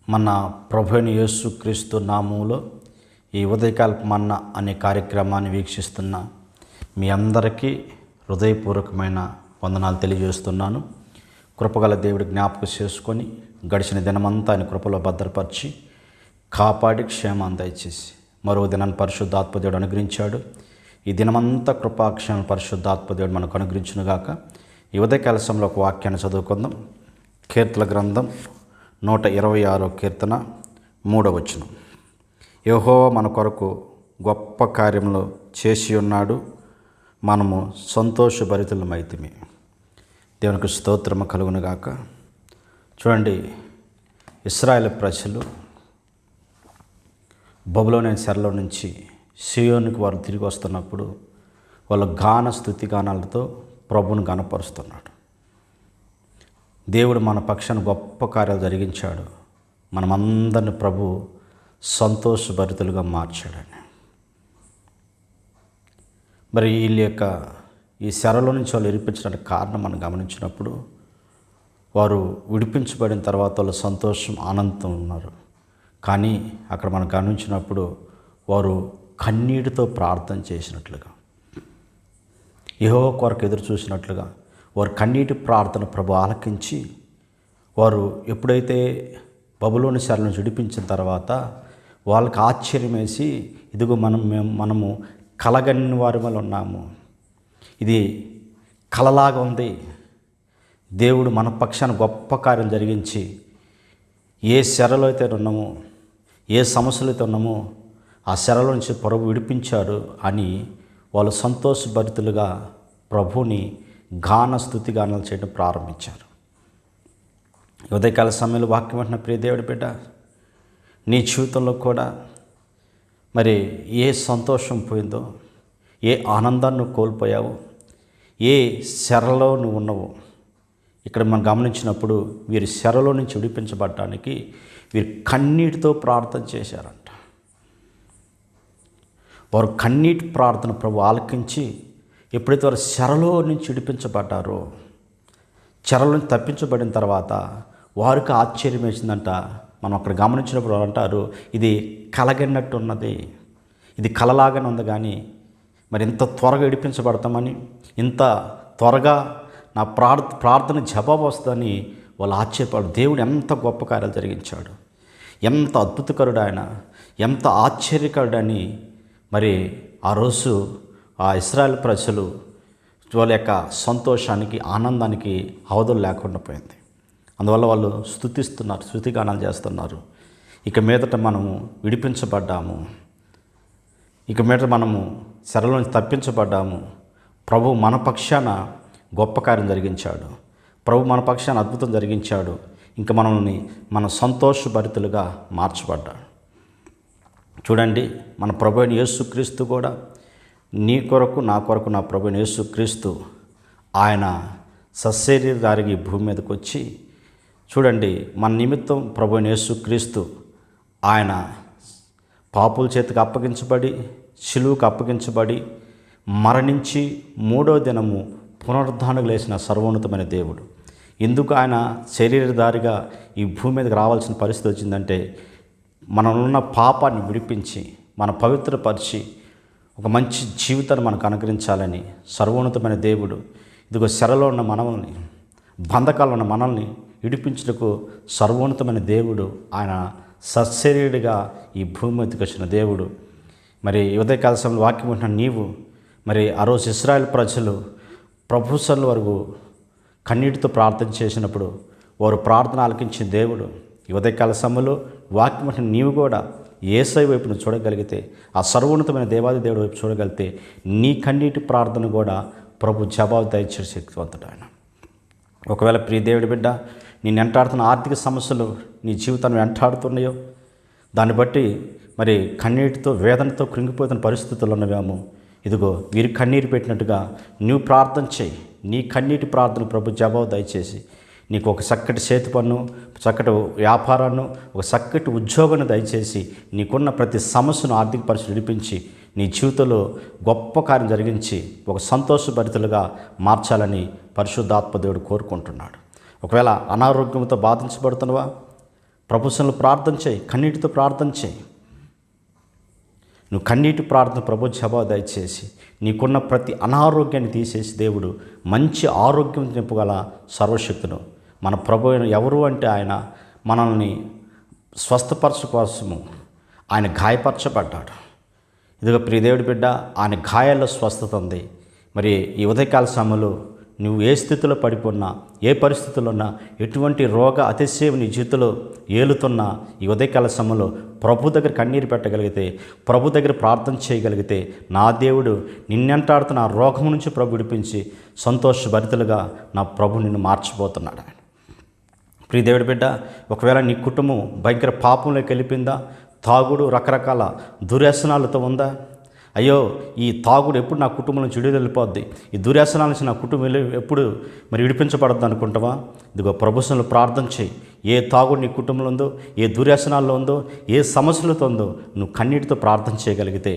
మన ప్రభు అయిన యేసుక్రీస్తు నామములో ఈ ఉదయకాలపు మన్నా అనే కార్యక్రమాన్ని వీక్షిస్తున్న మీ అందరికీ హృదయపూర్వకమైన వందనాలు తెలియజేస్తున్నాను. కృపగల దేవుడి జ్ఞాపకం చేసుకొని గడిచిన దినమంతా ఆయన కృపలో భద్రపరిచి కాపాడి క్షేమాన్ని దయచేసి మరో దినాన్ని పరిశుద్ధాత్మ దేవుడు అనుగ్రహించాడు. ఈ దినమంతా కృపాక్షేమ పరిశుద్ధాత్మ దేవుడు మనకు అనుగ్రహించునుగాక. ఈ ఉదయకాల సమయంలో ఒక వాక్యాన్ని చదువుకుందాం. కీర్తన గ్రంథం 126 కీర్తన 3వ వచనం. యెహోవా మన కొరకు గొప్ప కార్యములు చేసి ఉన్నాడు, మనము సంతోషభరితులమైతిమి. దేవునికి స్తోత్రము కలుగునుగాక. చూడండి, ఇశ్రాయేలు ప్రజలు బబులోను చెరలో నుంచి సియోనుకు వారు తిరిగి వస్తున్నప్పుడు వాళ్ళ గాన స్తుతి గానాలతో ప్రభువును గణపరుస్తున్నాడు. దేవుడు మన పక్షాన గొప్ప కార్యాలు జరిగించాడు, మనమందరిని ప్రభు సంతోషభరితులుగా మార్చాడని. మరి వీళ్ళ యొక్క ఈ చెరలో నుంచి వాళ్ళు విడిపించడానికి కారణం మనం గమనించినప్పుడు వారు విడిపించబడిన తర్వాత వాళ్ళు సంతోషం ఆనందం ఉన్నారు. కానీ అక్కడ మనం గమనించినప్పుడు వారు కన్నీటితో ప్రార్థన చేసినట్లుగా, యెహోవా కొరకు ఎదురు చూసినట్లుగా వారు కన్నీటి ప్రార్థన ప్రభు ఆలకించి వారు ఎప్పుడైతే బబులోను చెర నుంచి విడిపించిన తర్వాత వాళ్ళకి ఆశ్చర్యం వేసి, ఇదిగో మనము కలగని వారి వల్ల ఉన్నాము, ఇది కలలాగా ఉంది, దేవుడు మన పక్షాన గొప్ప కార్యం జరిగించి ఏ చెరలో అయితే ఉన్నామో, ఏ సమస్యలు అయితే ఉన్నామో ఆ చెరలో నుంచి ప్రభు విడిపించారు అని వాళ్ళు సంతోషభరితులుగా ప్రభుని గాన స్తుతి గానాలు చేయడం ప్రారంభించారు. ఉదయకాల సమయంలో వాక్యం అంటున్న ప్రియ దేవుడి బిడ్డ, నీ జీవితంలో కూడా మరి ఏ సంతోషం పోయిందో, ఏ ఆనందాన్ని నువ్వు కోల్పోయావో, ఏ చెరలో నువ్వు ఉన్నావో, ఇక్కడ మనం గమనించినప్పుడు వీరు చెరలో నుంచి విడిపించబడటానికి వీరు కన్నీటితో ప్రార్థన చేశారంట. వారు కన్నీటి ప్రార్థన ప్రభు ఆలకించి ఎప్పుడైతే వారు చెరలో నుంచి విడిపించబడ్డారో, చెరలో నుంచి తప్పించబడిన తర్వాత వారికి ఆశ్చర్యం వేసిందంట. మనం అక్కడ గమనించినప్పుడు అంటారు, ఇది కలగన్నట్టు ఉన్నది, ఇది కలలాగానే ఉంది, కానీ మరి ఇంత త్వరగా విడిపించబడతామని, ఇంత త్వరగా నా ప్రార్థన జవాబు వస్తుందని వాళ్ళు ఆశ్చర్యపడు. దేవుడు ఎంత గొప్ప కార్యాలు జరిగించాడు, ఎంత అద్భుతకరుడు ఆయన, ఎంత ఆశ్చర్యకరుడని మరి ఆ రోజు ఆ ఇశ్రాయేలు ప్రజలు వాళ్ళ యొక్క సంతోషానికి ఆనందానికి అవధులు లేకుండా పోయింది. అందువల్ల వాళ్ళు స్తుతిస్తున్నారు, స్తుతిగానాలు చేస్తున్నారు. ఇక మీదట మనము విడిపించబడ్డాము, ఇక మీదట మనము చెరలో నుంచి తప్పించబడ్డాము, ప్రభు మన పక్షాన గొప్ప కార్యం జరిగించాడు, ప్రభు మన పక్షాన అద్భుతం జరిగించాడు, ఇంకా మనల్ని మన సంతోషభరితులుగా మార్చబడ్డాడు. చూడండి, మన ప్రభు అయిన యేసుక్రీస్తు కూడా నీ కొరకు నా కొరకు నా ప్రభు అయిన యేసుక్రీస్తు ఆయన సశరీరధారిగా భూమి మీదకి వచ్చి, చూడండి, మన నిమిత్తం ప్రభు అయిన యేసుక్రీస్తు ఆయన పాపుల చేతికి అప్పగించబడి, శిలువకు అప్పగించబడి, మరణించి 3వ దినము పునరుద్ధానం లేచిన సర్వోన్నతమైన దేవుడు. ఎందుకు ఆయన శరీరధారిగా ఈ భూమి మీదకి రావాల్సిన పరిస్థితి వచ్చిందంటే, మనమున్న పాపాన్ని విడిపించి మన పవిత్రపరిచి ఒక మంచి జీవితాన్ని మనకు అనుగ్రహించాలని సర్వోన్నతమైన దేవుడు ఇదిగో చెరలో ఉన్న మనల్ని, బంధకాల్లో ఉన్న మనల్ని విడిపించుటకు సర్వోన్నతమైన దేవుడు ఆయన సశరీరుడిగా ఈ భూమి మీదకి వచ్చిన దేవుడు. మరి ఉదయకాల సమయంలో వాక్యం ఉంటున్న నీవు మరి ఆ రోజు ఇశ్రాయేలు ప్రజలు ప్రభు సన్నిధి వరకు కన్నీటితో ప్రార్థన చేసినప్పుడు వారు ప్రార్థన ఆలకించిన దేవుడు ఈ ఉదయకాల సమయంలో వాక్యం ఉంటున్న నీవు కూడా యేసయ్య వైపు నువ్వు చూడగలిగితే, ఆ సర్వోన్నతమైన దేవాది దేవుడి వైపు చూడగలిగితే నీ కన్నీటి ప్రార్థన కూడా ప్రభు జవాబు దయచే శక్తివంతుడు ఆయన. ఒకవేళ ప్రియ దేవుడి బిడ్డ, నేను వెంటాడుతున్న ఆర్థిక సమస్యలు నీ జీవితాన్ని వెంటాడుతున్నాయో, దాన్ని బట్టి మరి కన్నీటితో వేదనతో కృంగిపోతున్న పరిస్థితుల్లో ఉన్నవేమో, ఇదిగో వీరు కన్నీరు పెట్టినట్టుగా నువ్వు ప్రార్థన చేయి. నీ కన్నీటి ప్రార్థన ప్రభు జవాబు దయచేసి నీకు ఒక చక్కటి చేతి పన్ను, చక్కటి వ్యాపారాన్ని, ఒక చక్కటి ఉద్యోగాన్ని దయచేసి నీకున్న ప్రతి సమస్యను ఆర్థిక పరిస్థితి విడిపించి నీ జీవితంలో గొప్ప కార్యం జరిగించి ఒక సంతోషభరితులుగా మార్చాలని పరిశుద్ధాత్మ దేవుడు కోరుకుంటున్నాడు. ఒకవేళ అనారోగ్యంతో బాధించబడుతున్నవా, ప్రభుత్వంలో ప్రార్థన చేయి, కన్నీటితో ప్రార్థన చేయి. నువ్వు కన్నీటి ప్రార్థన ప్రభు జవాబు దయచేసి నీకున్న ప్రతి అనారోగ్యాన్ని తీసేసి దేవుడు మంచి ఆరోగ్యం నింపగల సర్వశక్తును మన ప్రభు ఎవరు అంటే ఆయన మనల్ని స్వస్థపరచు కోసము ఆయన గాయపరచబడ్డాడు. ఇదిగో ప్రియదేవుడి బిడ్డ, ఆయన గాయాల్లో స్వస్థత ఉంది. మరి ఈ ఉదయకాల సమయంలో నువ్వు ఏ స్థితిలో పడిపోన్నా, ఏ పరిస్థితుల్లో ఉన్నా, ఎటువంటి రోగ అతిశయం నీ జీవితంలో ఏలుతున్నా, ఈ ఉదయకాల సమయంలో ప్రభు దగ్గర కన్నీరు పెట్టగలిగితే, ప్రభు దగ్గర ప్రార్థన చేయగలిగితే, నా దేవుడు నిన్నెంటాడుతున్న ఆ రోగం నుంచి ప్రభు విడిపించి సంతోషభరితులుగా నా ప్రభు నిన్ను మార్చిపోతున్నాడు. ప్రియ దేవుడి బిడ్డ, ఒకవేళ నీ కుటుంబం భయంకర పాపంలోకి వెళ్ళిపోయిందా, తాగుడు రకరకాల దుర్వ్యసనాలతో ఉందా, అయ్యో ఈ తాగుడు ఎప్పుడు నా కుటుంబం నుంచి వెళ్ళిపోద్ది, ఈ దుర్వ్యసనాల నుంచి నా కుటుంబం ఎప్పుడు మరి విడిపించబడద్దు అనుకుంటావా? ఇదిగో ప్రభుత్వంలో ప్రార్థన చేయి. ఏ తాగుడు నీ కుటుంబంలో ఉందో, ఏ దుర్వ్యసనాల్లో ఉందో, ఏ సమస్యలతో ఉందో నువ్వు కన్నీటితో ప్రార్థన చేయగలిగితే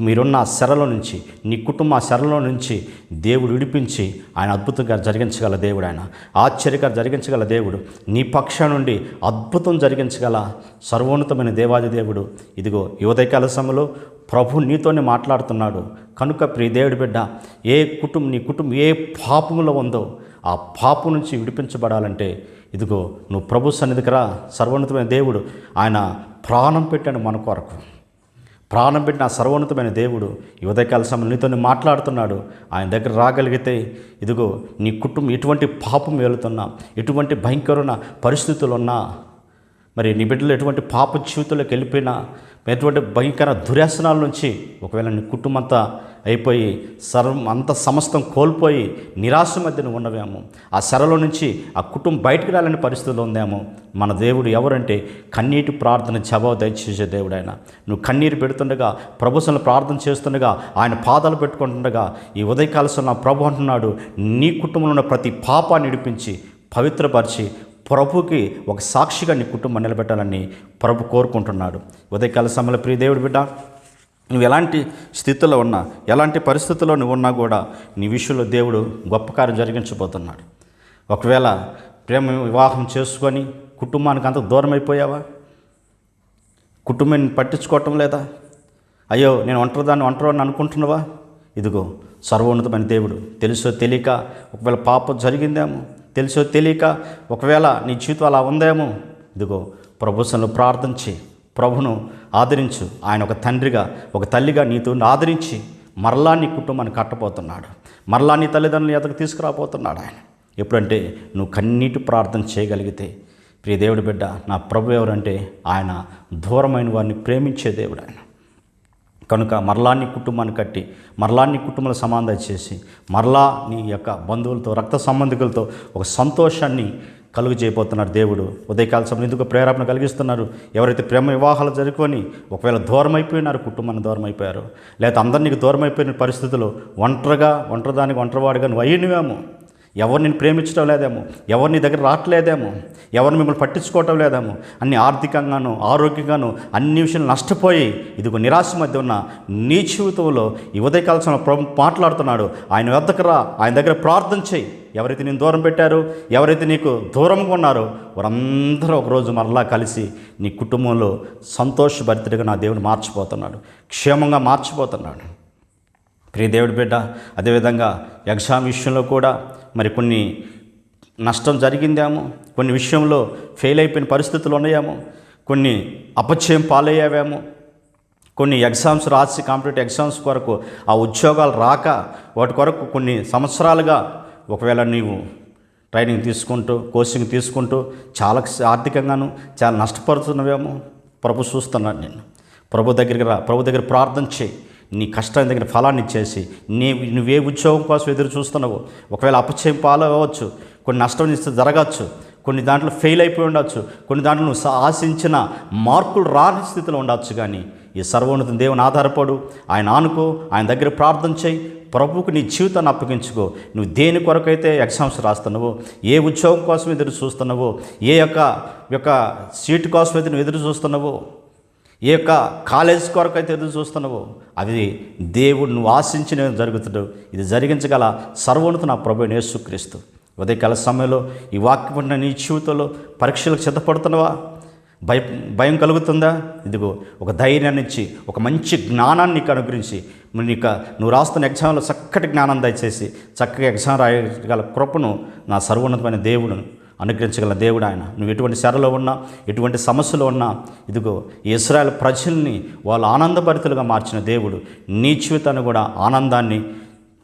మీరున్న ఆ శరలో నుంచి, నీ కుటుంబం ఆ శరలో నుంచి దేవుడు విడిపించి ఆయన అద్భుతంగా జరిగించగల దేవుడు, ఆయన ఆశ్చర్యగా జరిగించగల దేవుడు, నీ పక్షా నుండి అద్భుతం జరిగించగల సర్వోన్నతమైన దేవాది దేవుడు. ఇదిగో ఈ ఉదయకాల సమయంలో ప్రభు నీతోనే మాట్లాడుతున్నాడు. కనుక ప్రియ దేవుడి బిడ్డ, నీ కుటుంబం ఏ పాపంలో ఉందో ఆ పాపం నుంచి విడిపించబడాలంటే ఇదిగో నువ్వు ప్రభు సన్నిధికి రా. సర్వోన్నతమైన దేవుడు ఆయన ప్రాణం పెట్టాడు మన కొరకు. ప్రాణం పెట్టిన ఆ సర్వోన్నతమైన దేవుడు ఈ ఉదయకాల సమయంలో నీతో మాట్లాడుతున్నాడు. ఆయన దగ్గర రాగలిగితే ఇదిగో నీ కుటుంబం ఎటువంటి పాపం వెళుతున్నా, ఎటువంటి భయంకరమైన పరిస్థితులు ఉన్నా, మరి నీ బిడ్డలు ఎటువంటి పాప జీవితంలోకి వెళ్ళిపోయినా, ఎటువంటి భయంకర దుర్వ్యసనాల నుంచి ఒకవేళ నీ కుటుంబం అంతా అయిపోయి అంత సమస్తం కోల్పోయి నిరాశ మధ్యన ఉన్నవేమో, ఆ శరలో నుంచి ఆ కుటుంబం బయటకు రాలని పరిస్థితుల్లో ఉందేమో, మన దేవుడు ఎవరంటే కన్నీటి ప్రార్థన జవాబు దయచేసే దేవుడు ఆయన. నువ్వు కన్నీరు పెడుతుండగా, ప్రభుత్వంలో ప్రార్థన చేస్తుండగా, ఆయన పాదాలు పెట్టుకుంటుండగా ఈ ఉదయకాల నా ప్రభు అంటున్నాడు, నీ కుటుంబంలో ఉన్న ప్రతి పాపాన్ని విడిపించి పవిత్రపరిచి ప్రభుకి ఒక సాక్షిగా నీ కుటుంబం నిలబెట్టాలని ప్రభు కోరుకుంటున్నాడు. ఉదయకాల సమయంలో ప్రియ దేవుడి బిడ్డ, నువ్వు ఎలాంటి స్థితిలో ఉన్నా, ఎలాంటి పరిస్థితుల్లో నువ్వు ఉన్నా కూడా నీ విషయంలో దేవుడు గొప్ప కార్యం జరిగించబోతున్నాడు. ఒకవేళ ప్రేమ వివాహం చేసుకొని కుటుంబానికి అంత దూరం అయిపోయావా? కుటుంబాన్ని పట్టించుకోవటం లేదా? అయ్యో నేను ఒంటరిని అనుకుంటున్నావా? ఇదిగో సర్వోన్నతమైన దేవుడు తెలుసో తెలియక ఒకవేళ పాపం జరిగిందేమో, తెలుసో తెలియక ఒకవేళ నీ జీవితం అలా ఉందేమో, ఇదిగో ప్రభుత్వంలో ప్రార్థన చేయి. ప్రభును ఆదరించు. ఆయన ఒక తండ్రిగా, ఒక తల్లిగా నీతో ఆదరించి మరలా నీ కుటుంబాన్ని కట్టబోతున్నాడు. మరలా నీ తల్లిదండ్రులు ఎదకు తీసుకురాబోతున్నాడు ఆయన. ఎప్పుడంటే నువ్వు కన్నీటి ప్రార్థన చేయగలిగితే. ప్రియ దేవుడి బిడ్డ, నా ప్రభు ఎవరంటే ఆయన దూరమైన వారిని ప్రేమించే దేవుడు ఆయన. కనుక మరలా నీ కుటుంబాన్ని కట్టి, మరలా నీ కుటుంబాల సమాధానం చేసి, మరలా నీ యొక్క బంధువులతో, రక్త సంబంధికులతో ఒక సంతోషాన్ని కలుగు చేయబోతున్నారు దేవుడు. ఉదయకాల సమయం ఎందుకు ప్రేరేపణ కలిగిస్తున్నారు? ఎవరైతే ప్రేమ వివాహాలు జరుపుకొని ఒకవేళ దూరం అయిపోయినారు, కుటుంబాన్ని దూరం అయిపోయారు, లేదా అందరినీ దూరం అయిపోయిన పరిస్థితుల్లో ఒంటరిదానికి ఒంటరివాడిగా నువ్వు అయ్యినవేమో, ఎవరు నేను ప్రేమించడం లేదేమో, ఎవరు నీ దగ్గర రావట్లేదేమో, ఎవరు మిమ్మల్ని పట్టించుకోవటం లేదేమో, అన్ని ఆర్థికంగాను ఆరోగ్యంగాను అన్ని విషయాలు నష్టపోయి ఇదిగో నిరాశ మధ్య ఉన్న నీ జీవితంలో ఈ ఉదయకాల ప్రభు మాట్లాడుతున్నాడు. ఆయన వద్దకు రా, ఆయన దగ్గర ప్రార్థన చేయి. ఎవరైతే నేను దూరం పెట్టారో, ఎవరైతే నీకు దూరంగా ఉన్నారో వారందరూ ఒకరోజు మరలా కలిసి నీ కుటుంబంలో సంతోషభరితుడిగా నా దేవుడు మార్చిపోతున్నాడు, క్షేమంగా మార్చిపోతున్నాడు. ప్రియ దేవుడి బిడ్డ, అదేవిధంగా ఎగ్జామ్ విషయంలో కూడా మరి కొన్ని నష్టం జరిగిందేమో, కొన్ని విషయంలో ఫెయిల్ అయిపోయిన పరిస్థితులు ఉన్నాయేమో, కొన్ని అపచయం పాలయ్యావేమో, కొన్ని ఎగ్జామ్స్ రాసి కాంపిటేటివ్ ఎగ్జామ్స్ కొరకు ఆ ఉద్యోగాలు రాక వాటి కొరకు కొన్ని సంవత్సరాలుగా ఒకవేళ నీవు ట్రైనింగ్ తీసుకుంటూ, కోచింగ్ తీసుకుంటూ చాలా ఆర్థికంగాను చాలా నష్టపడుతున్నవేమో. ప్రభు చూస్తున్నాడు నేను. ప్రభు దగ్గరికి రా, ప్రభు దగ్గర ప్రార్థన చేయి. నీ కష్టాన్ని దగ్గర ఫలాన్ని ఇచ్చేసి నువ్వే ఉద్యోగం కోసం ఎదురు చూస్తున్నావు, ఒకవేళ అపచయం పాలవచ్చు, కొన్ని నష్టం ఇస్తే జరగచ్చు, కొన్ని దాంట్లో ఫెయిల్ అయిపోయి ఉండొచ్చు, కొన్ని దాంట్లో నువ్వు ఆశించిన మార్కులు రాని స్థితిలో ఉండొచ్చు. కానీ ఈ సర్వోన్నత దేవుని ఆధారపడు, ఆయన ఆనుకో, ఆయన దగ్గర ప్రార్థన చేయి. ప్రభువుకు నీ జీవితాన్ని అప్పగించుకో. నువ్వు దేని కొరకైతే ఎగ్జామ్స్ రాస్తున్నావో, ఏ ఉద్యోగం కోసం ఎదురు చూస్తున్నావో, ఏ యొక్క సీటు కోసం అయితే నువ్వు ఎదురు చూస్తున్నావో, ఏ యొక్క కాలేజ్ కొరకు అయితే ఎదురు చూస్తున్నావో, అది దేవుడు నువ్వు ఆశించిన జరుగుతాడు. ఇది జరిగించగల సర్వోన్నత నా ప్రభువైన యేసుక్రీస్తు. ఉదయకాల సమయంలో ఈ వాక్యం నీ జీవితంలో పరీక్షలకు సిద్ధపడుతున్నావా? భయం కలుగుతుందా? ఇదిగో ఒక ధైర్యాన్ని ఇచ్చి, ఒక మంచి జ్ఞానాన్ని నీకు అనుగ్రహించి, నువ్వు రాస్తున్న ఎగ్జామ్లో చక్కటి జ్ఞానం దయచేసి చక్కగా ఎగ్జామ్ రాయగల కృపను నా సర్వోన్నతమైన దేవుడు అనుగ్రహించగల దేవుడు ఆయన. నువ్వు ఎటువంటి శరలో ఉన్నా, ఎటువంటి సమస్యలో ఉన్నా, ఇదిగో ఇశ్రాయేలు ప్రజల్ని వాళ్ళు ఆనందభరితులుగా మార్చిన దేవుడు నీ జీవితాన్ని కూడా ఆనందాన్ని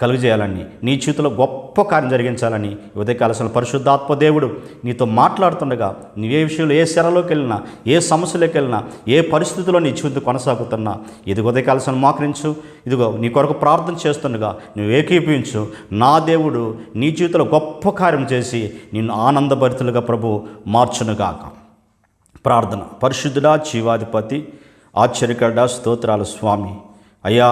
కలుగజేయాలని, నీ జీవితంలో గొప్ప కార్యం జరిగించాలని ఉదయకాల పరిశుద్ధాత్మ దేవుడు నీతో మాట్లాడుతుండగా, నువ్వే విషయంలో ఏ శరలోకి వెళ్ళినా, ఏ సమస్యలోకి వెళ్ళినా, ఏ పరిస్థితుల్లో నీ జీవితం కొనసాగుతున్నా, ఇది ఉదయకాల మోకరించు. ఇదిగో నీ కొరకు ప్రార్థన చేస్తుండగా నువ్వు ఏకీపించు. నా దేవుడు నీ జీవితంలో గొప్ప కార్యం చేసి నిన్ను ఆనందభరితులుగా ప్రభు మార్చునుగాక. ప్రార్థన. పరిశుద్ధుడా, జీవాధిపతి, ఆశ్చర్యకరుడా, స్తోత్రాలు స్వామి. అయ్యా,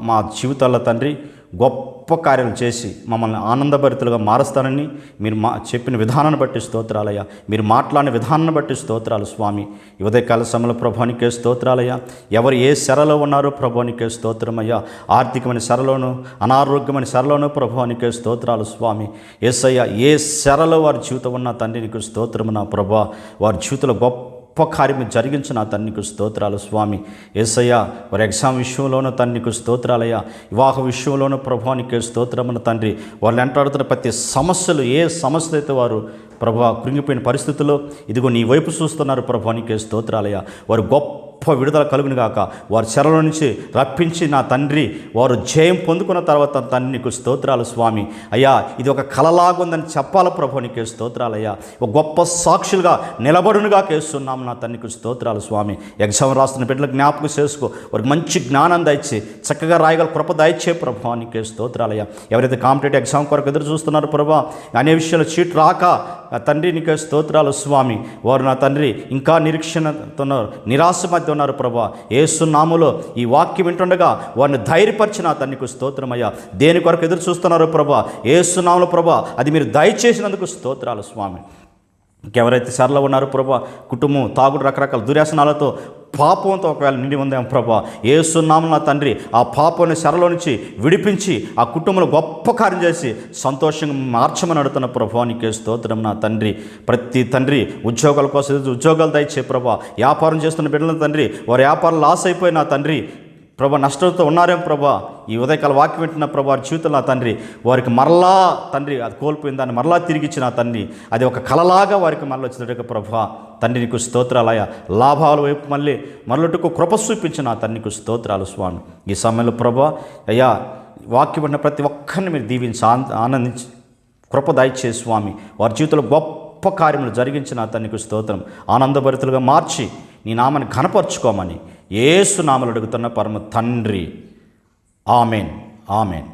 మా జీవితాల్లో తండ్రి గొప్ప కార్యం చేసి మమ్మల్ని ఆనందభరితులుగా మారుస్తానని మీరు చెప్పిన విధానాన్ని బట్టి స్తోత్రాలయ్యా. మీరు మాట్లాడిన విధానాన్ని బట్టి స్తోత్రాలు స్వామి. ఉదయకాల సమయంలో ప్రభునికే స్తోత్రాలయ్యా. ఎవరు ఏ శరలో ఉన్నారో ప్రభునికే స్తోత్రమయ్యా. ఆర్థికమైన శరలోను, అనారోగ్యమైన శరలోను ప్రభునికే స్తోత్రాలు స్వామి. యేసయ్యా, ఏ శరలో వారి జీవితం ఉన్న తండ్రి నీకు స్తోత్రము నా ప్రభా. వారి జీవితంలో గొప్ప కార్యం జరిగించిన తండ్రికి స్తోత్రాలు స్వామి. యేసయ్యా, వారి ఎగ్జామ్ విషయంలోనూ తండ్రికి స్తోత్రాలయ్యా. వివాహ విషయంలోనూ ప్రభువానికి స్తోత్రమున తండ్రి. వాళ్ళు ఎంటాడుతున్న ప్రతి సమస్యలు, ఏ సమస్య అయితే వారు ప్రభా కృంగిపోయిన పరిస్థితుల్లో ఇదిగో నీ వైపు చూస్తున్నారు ప్రభువానికి స్తోత్రాలయ్యా. వారు గొప్ప విడుదల కలుగును గాక. వారి చెరలో నుంచి రప్పించి నా తండ్రి వారు జయం పొందుకున్న తర్వాత తండ్రి నీకు స్తోత్రాలు స్వామి. అయ్యా, ఇది ఒక కలలాగుందని చెప్పాల ప్రభు నీకు స్తోత్రాలయ్యా. ఒక గొప్ప సాక్షులుగా నిలబడునుగా కేస్తున్నాము నా తండ్రికి స్తోత్రాలు స్వామి. ఎగ్జామ్ రాస్తున్న బిడ్డలకు జ్ఞాపకం చేసుకో. వారికి మంచి జ్ఞానం దయచి చక్కగా రాయగల కృప దయచే ప్రభు నీకే స్తోత్రాలయ్యా. ఎవరైతే కాంపిటేటివ్ ఎగ్జామ్ కొరకు ఎదురు చూస్తున్నారు ప్రభా, అనే విషయంలో చీట్ రాక తండ్రి నీకే స్తోత్రాలు స్వామి. వారు నా తండ్రి ఇంకా నిరీక్షణతో నిరాశ మధ్య ఉన్నారు ప్రభా. యేసు నామములో ఈ వాక్యం వింటుండగా వారిని ధైర్యపరిచిన తండ్రికి స్తోత్రమయ్యా. దేని కొరకు ఎదురు చూస్తున్నారు ప్రభా, యేసు నామములో ప్రభా, అది మీరు దయచేసినందుకు స్తోత్రాలు స్వామి. ఇంకెవరైతే సరళ ఉన్నారో ప్రభా, కుటుంబం తాగుడు రకరకాల దుర్యాసనాలతో పాపంతో ఒకవేళ నిండి ఉందేమో ప్రభా, యేసు నామమున నా తండ్రి ఆ పాపాన్ని శరలో నుంచి విడిపించి ఆ కుటుంబంలో గొప్ప కార్యం చేసి సంతోషంగా మార్చమని అడుగుతున్న ప్రభా నీకే స్తోత్రం నా తండ్రి. ప్రతి తండ్రి ఉద్యోగాల కోసం ఉద్యోగాలు దయచే ప్రభా. వ్యాపారం చేస్తున్న బిడ్డల తండ్రి, వారి వ్యాపారం లాస్ అయిపోయి నా తండ్రి ప్రభా నష్టంతో ఉన్నారేం ప్రభా. ఈ ఉదయకాల వాక్యం వింటున్న ప్రభా వారి జీవితంలో నా తండ్రి వారికి మరలా తండ్రి అది కోల్పోయిన దాన్ని మరలా తిరిగి ఇచ్చిన తండ్రి, అది ఒక కలలాగా వారికి మరలా వచ్చినట్టుగా ప్రభా తండ్రి నీకు స్తోత్రాలయ్యా. లాభాల వైపు మరలట్టుకు కృప చూపించిన తండ్రి నీకు స్తోత్రాలు స్వామి. ఈ సమయంలో ప్రభా అయ్యా, వాక్యం విన్న ప్రతి ఒక్కరిని మీరు దీవించి ఆనందించి కృప దయచే స్వామి. వారి జీవితంలో గొప్ప కార్యములు జరిగించిన తండ్రికి స్తోత్రం. ఆనందభరితులుగా మార్చి నీ నామాన్ని ఘనపరచుకోమని యేసు నామములో అడుగుతున్న పరమ తండ్రి. Amen, amen.